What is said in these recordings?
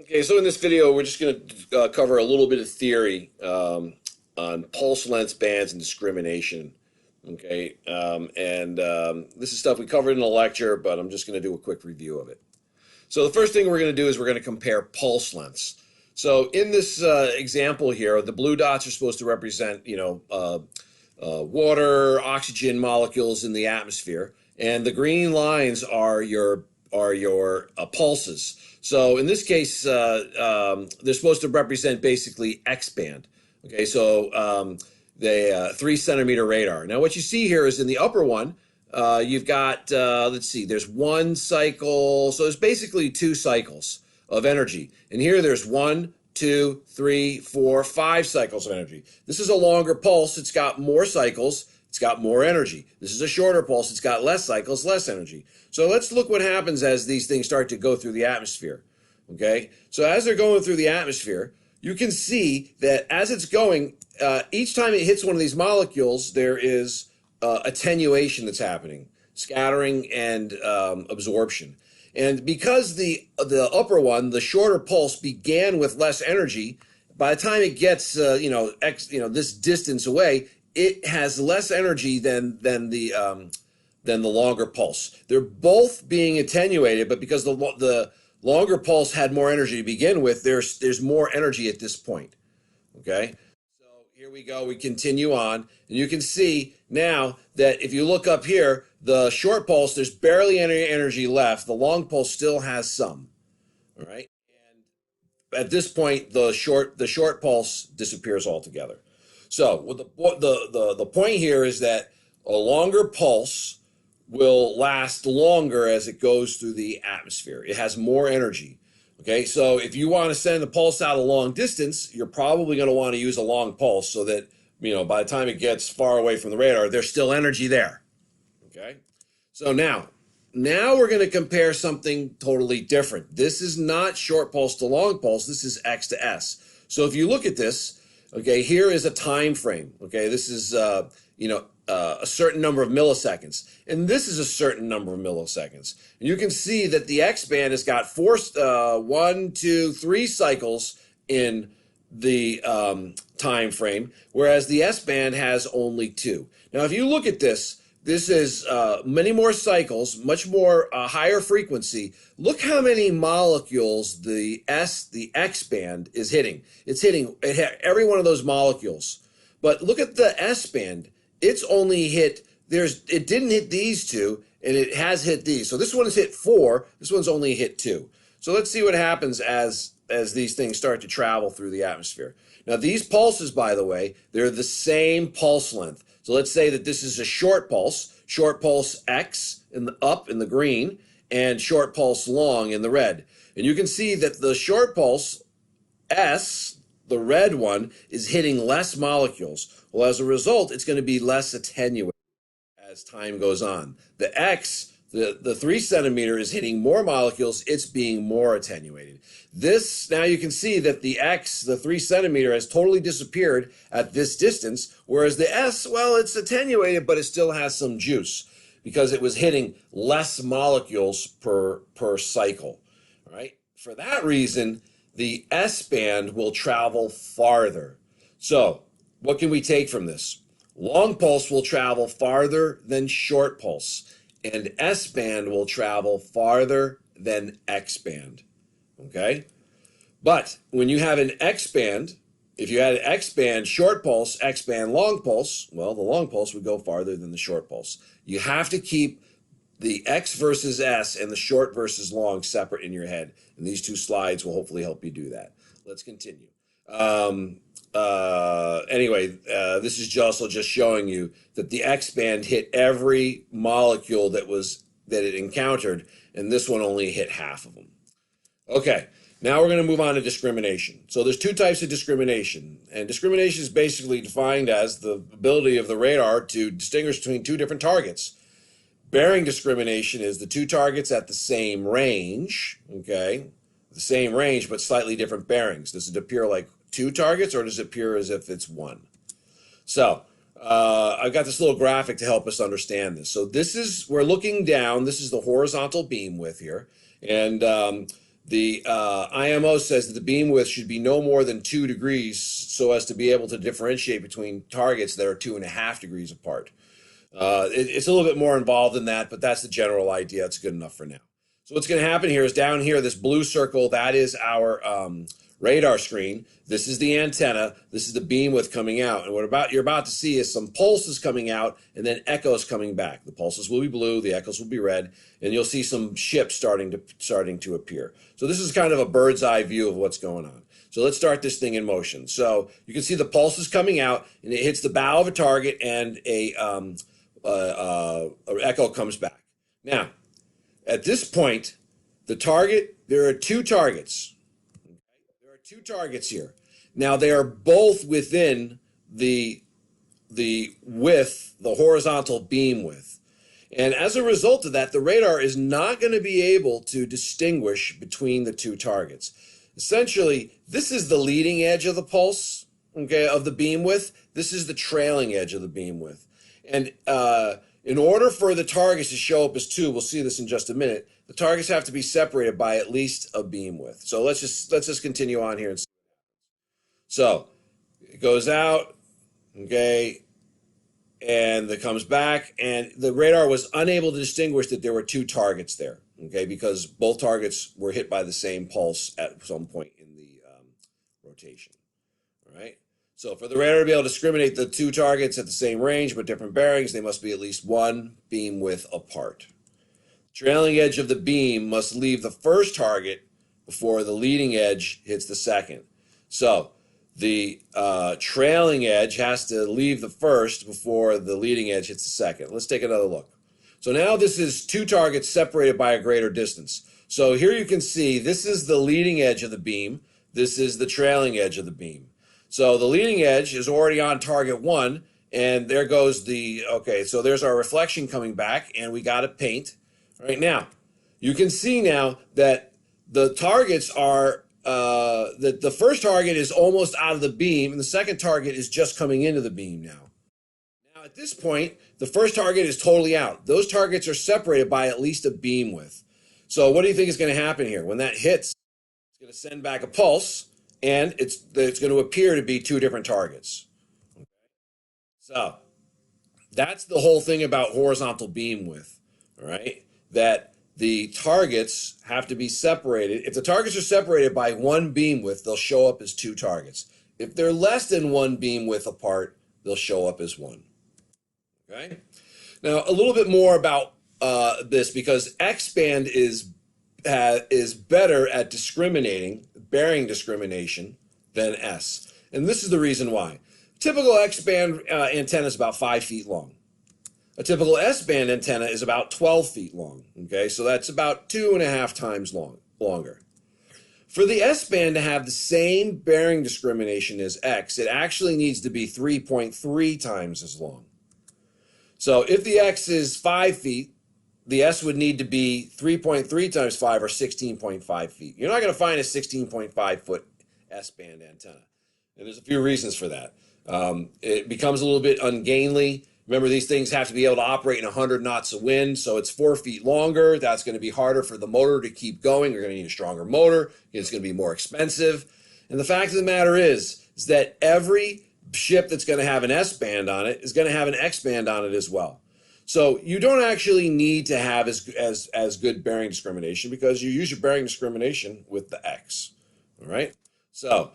Okay, so in this video, we're just going to cover a little bit of theory on pulse length bands and discrimination. Okay, this is stuff we covered in a lecture, but I'm just going to do a quick review of it. So the first thing we're going to do is we're going to compare pulse lengths. So in this example here, the blue dots are supposed to represent, water, oxygen molecules in the atmosphere, and the green lines are your pulses. So in this case, they're supposed to represent basically X band. Okay, so the 3 centimeter radar. Now what you see here is in the upper one, you've got, let's see, there's one cycle. So there's basically 2 cycles of energy. And here there's 1, 2, 3, 4, 5 cycles of energy. This is a longer pulse. It's got more cycles. It's got more energy. This is a shorter pulse. It's got less cycles, less energy. So let's look what happens as these things start to go through the atmosphere. Okay, so as they're going through the atmosphere, you can see that as it's going, each time it hits one of these molecules, there is attenuation that's happening, scattering and absorption. And because the upper one, the shorter pulse, began with less energy, by the time it gets this distance away, it has less energy than the longer pulse. They're both being attenuated, but because the longer pulse had more energy to begin with, there's more energy at this point. Okay, so here we go. We continue on, and you can see now that if you look up here, the short pulse, there's barely any energy left. The long pulse still has some. All right, and at this point, the short pulse disappears altogether. So the point here is that a longer pulse will last longer as it goes through the atmosphere. It has more energy. Okay, so if you want to send the pulse out a long distance, you're probably going to want to use a long pulse so that, by the time it gets far away from the radar, there's still energy there. Okay, so now we're going to compare something totally different. This is not short pulse to long pulse. This is X to S. So if you look at this, okay, here is a time frame. Okay, this is, a certain number of milliseconds. And this is a certain number of milliseconds. And you can see that the X band has got 1, 2, 3 cycles in the time frame, whereas the S band has only 2. Now, if you look at this, this is many more cycles, much more higher frequency. Look how many molecules the X band is hitting. It hit every one of those molecules. But look at the S band. It's only hit, it didn't hit these 2, and it has hit these. So this one has hit 4, this one's only hit 2. So let's see what happens as these things start to travel through the atmosphere. Now these pulses, by the way, they're the same pulse length. So let's say that this is a short pulse X up in the green, and short pulse long in the red. And you can see that the short pulse S, the red one, is hitting less molecules. Well, as a result, it's going to be less attenuated as time goes on. The X, the 3 centimeter, is hitting more molecules. It's being more attenuated. Now you can see that the X, the 3 centimeter, has totally disappeared at this distance, whereas the S, well, it's attenuated, but it still has some juice because it was hitting less molecules per cycle. All right. For that reason, the S band will travel farther. So what can we take from this? Long pulse will travel farther than short pulse, and S band will travel farther than X band. Okay? But when you have an X band, if you had an X band short pulse, X band long pulse, well, the long pulse would go farther than the short pulse. You have to keep the X versus S and the short versus long separate in your head. And these 2 slides will hopefully help you do that. Let's continue. This is also just showing you that the X band hit every molecule that it encountered, and this one only hit half of them. Okay, now we're going to move on to discrimination. So there's 2 types of discrimination, and discrimination is basically defined as the ability of the radar to distinguish between 2 different targets. Bearing discrimination is the 2 targets at the same range, okay? The same range, but slightly different bearings. Does it appear like 2 targets, or does it appear as if it's 1? So I've got this little graphic to help us understand this. So we're looking down. This is the horizontal beam width here. And The IMO says that the beam width should be no more than 2 degrees so as to be able to differentiate between targets that are 2.5 degrees apart. It's a little bit more involved than that, but that's the general idea. It's good enough for now. So what's going to happen here is down here, this blue circle, that is our radar screen. This is the antenna. This is the beam width coming out. And what you're about to see is some pulses coming out and then echoes coming back. The pulses will be blue, the echoes will be red, and you'll see some ships starting to appear. So this is kind of a bird's eye view of what's going on. So let's start this thing in motion. So you can see the pulses coming out, and it hits the bow of a target, and an echo comes back. Now, at this point, there are two targets. There are two targets here. Now, they are both within the width, the horizontal beam width. And as a result of that, the radar is not going to be able to distinguish between the two targets. Essentially, this is the leading edge of the pulse, okay, of the beam width. This is the trailing edge of the beam width. And in order for the targets to show up as 2, we'll see this in just a minute, the targets have to be separated by at least a beam width. So let's just continue on here and see. So it goes out, okay, and it comes back, and the radar was unable to distinguish that there were 2 targets there, okay, because both targets were hit by the same pulse at some point in the rotation. All right. So for the radar to be able to discriminate the 2 targets at the same range but different bearings, they must be at least 1 beam width apart. The trailing edge of the beam must leave the first target before the leading edge hits the second. So the trailing edge has to leave the first before the leading edge hits the second. Let's take another look. So now this is 2 targets separated by a greater distance. So here you can see this is the leading edge of the beam. This is the trailing edge of the beam. So the leading edge is already on target 1, and there goes okay, so there's our reflection coming back, and we got to paint. Right now, you can see now that the targets are, that the first target is almost out of the beam, and the second target is just coming into the beam now. Now at this point, the first target is totally out. Those targets are separated by at least a beam width. So what do you think is going to happen here? When that hits, it's going to send back a pulse, and it's going to appear to be 2 different targets. Okay. So that's the whole thing about horizontal beam width, all right? That the targets have to be separated. If the targets are separated by 1 beam width, they'll show up as 2 targets. If they're less than 1 beam width apart, they'll show up as 1. Okay? Now, a little bit more about this, because X-band is better at discriminating, bearing discrimination, than S. And this is the reason why. Typical X-band antenna is about 5 feet long. A typical S-band antenna is about 12 feet long. Okay, so that's about 2.5 times longer. For the S-band to have the same bearing discrimination as X, it actually needs to be 3.3 times as long. So if the X is 5 feet, the S would need to be 3.3 times 5, or 16.5 feet. You're not going to find a 16.5 foot S-band antenna. And there's a few reasons for that. It becomes a little bit ungainly. Remember, these things have to be able to operate in 100 knots of wind, so it's 4 feet longer. That's going to be harder for the motor to keep going. You're going to need a stronger motor. It's going to be more expensive. And the fact of the matter is that every ship that's going to have an S-band on it is going to have an X-band on it as well. So you don't actually need to have as good bearing discrimination, because you use your bearing discrimination with the X. All right? So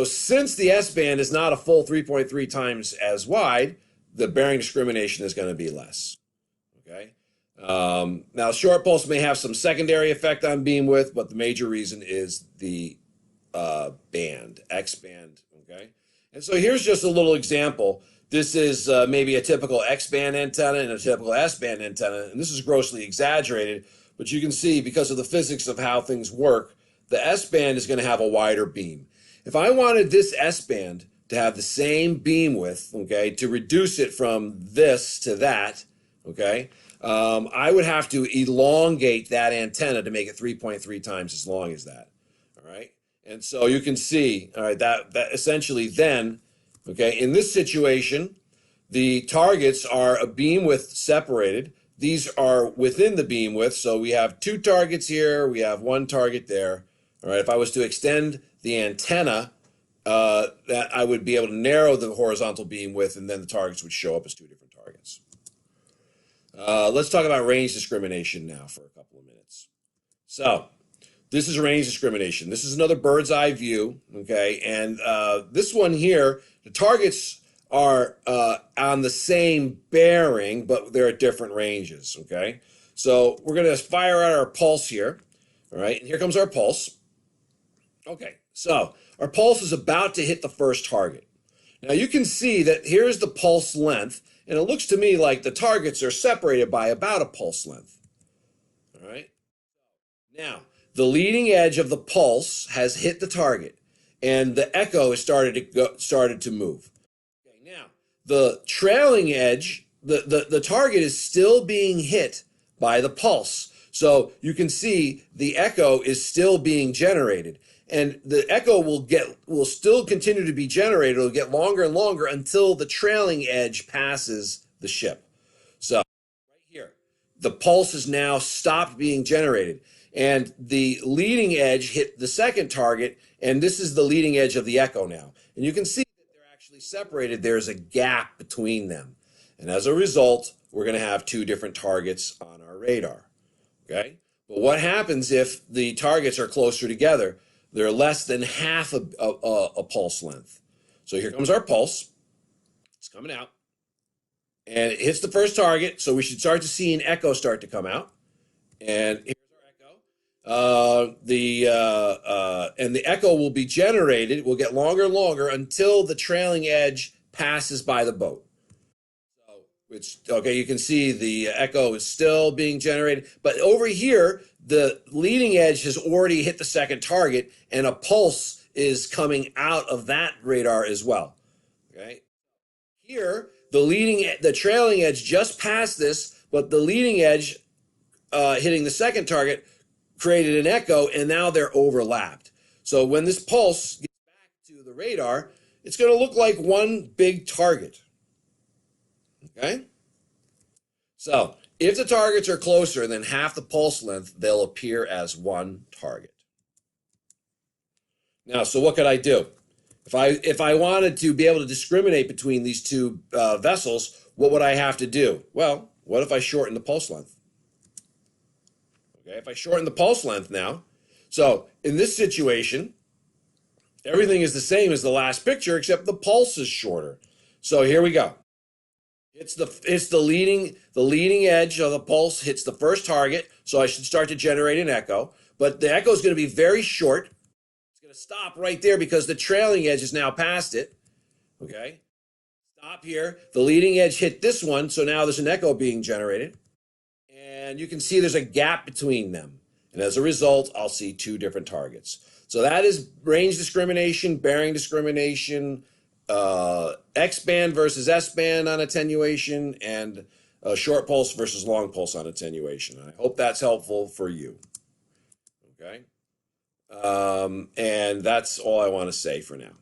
since the S-band is not a full 3.3 times as wide, the bearing discrimination is going to be less. Okay. Now, short pulse may have some secondary effect on beam width, but the major reason is the band, X band. Okay. And so here's just a little example. This is maybe a typical X band antenna and a typical S band antenna, and this is grossly exaggerated, but you can see, because of the physics of how things work, the S band is going to have a wider beam. If I wanted this S band to have the same beam width, okay, to reduce it from this to that, okay, I would have to elongate that antenna to make it 3.3 times as long as that, all right? And so you can see, all right, that essentially then, okay, in this situation, the targets are a beam width separated. these are within the beam width. So we have two targets here, we have one target there. All right, if I was to extend the antenna, that I would be able to narrow the horizontal beam width, and then the targets would show up as two different targets. Let's talk about range discrimination now for a couple of minutes. So this is range discrimination. This is another bird's eye view, okay? And this one here, the targets are on the same bearing, but they're at different ranges, okay? So we're going to fire out our pulse here, all right? And here comes our pulse. Okay, so our pulse is about to hit the first target. Now you can see that here's the pulse length, and it looks to me like the targets are separated by about a pulse length, all right? Now, the leading edge of the pulse has hit the target, and the echo has started to move. Okay, now, the trailing edge, the target is still being hit by the pulse. So you can see the echo is still being generated. And the echo will still continue to be generated. It'll get longer and longer until the trailing edge passes the ship. So right here, the pulse has now stopped being generated. And the leading edge hit the second target, and this is the leading edge of the echo now. And you can see that they're actually separated. There's a gap between them. And as a result, we're going to have two different targets on our radar. Okay? But what happens if the targets are closer together? They're less than half a pulse length. So here comes our pulse. It's coming out. And it hits the first target, so we should start to see an echo start to come out. And here's our echo. And the echo will be generated. It will get longer and longer until the trailing edge passes by the boat. Okay, you can see the echo is still being generated, but over here, the leading edge has already hit the second target, and a pulse is coming out of that radar as well. Okay, here the trailing edge just passed this, but the leading edge hitting the second target created an echo, and now they're overlapped. So when this pulse gets back to the radar, it's going to look like one big target. Okay? So, if the targets are closer than half the pulse length, they'll appear as one target. Now, so what could I do? If I wanted to be able to discriminate between these two vessels, what would I have to do? Well, what if I shorten the pulse length? Okay, if I shorten the pulse length now, so in this situation, everything is the same as the last picture, except the pulse is shorter. So here we go. It's the leading edge of the pulse hits the first target, so I should start to generate an echo. But the echo is going to be very short. It's going to stop right there because the trailing edge is now past it. Okay, stop here. The leading edge hit this one, so now there's an echo being generated, and you can see there's a gap between them. And as a result, I'll see two different targets. So that is range discrimination, bearing discrimination, X-band versus S-band on attenuation, and short pulse versus long pulse on attenuation. I hope that's helpful for you. Okay? And that's all I want to say for now.